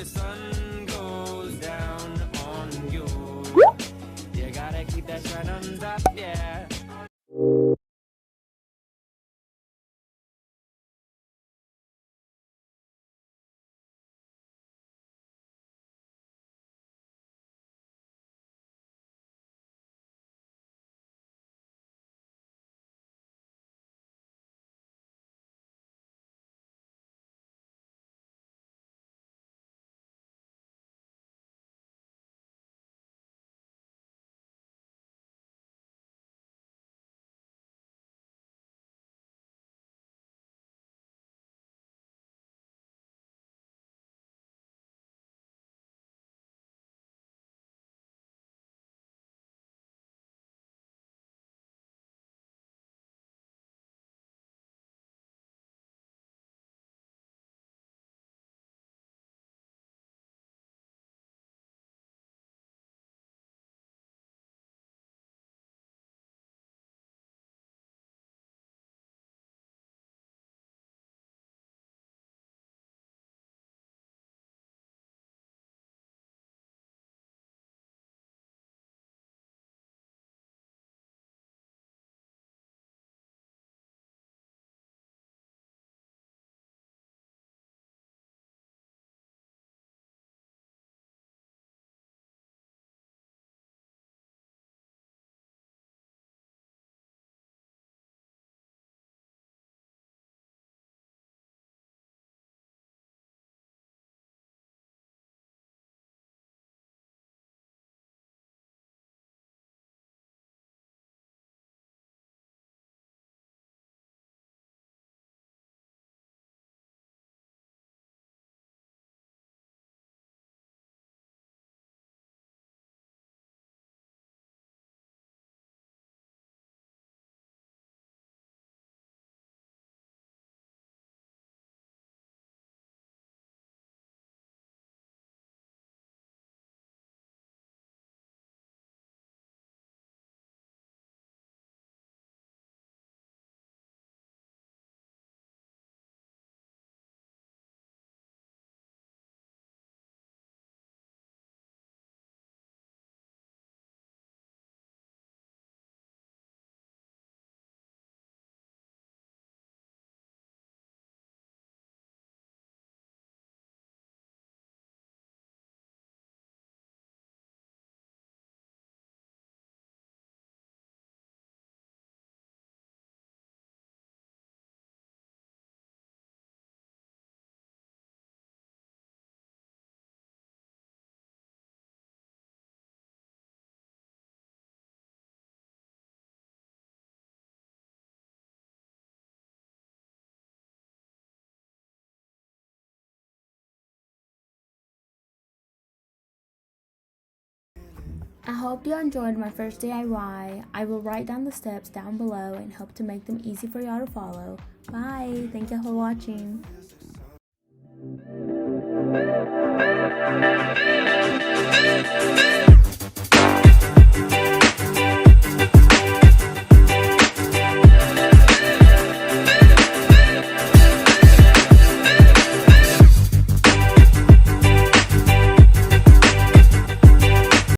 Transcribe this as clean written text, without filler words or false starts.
sun goes down on you. You gotta keep that shine on top, yeah. I hope you enjoyed my first DIY. I will write down the steps down below and hope to make them easy for y'all to follow. Bye! Thank you for watching.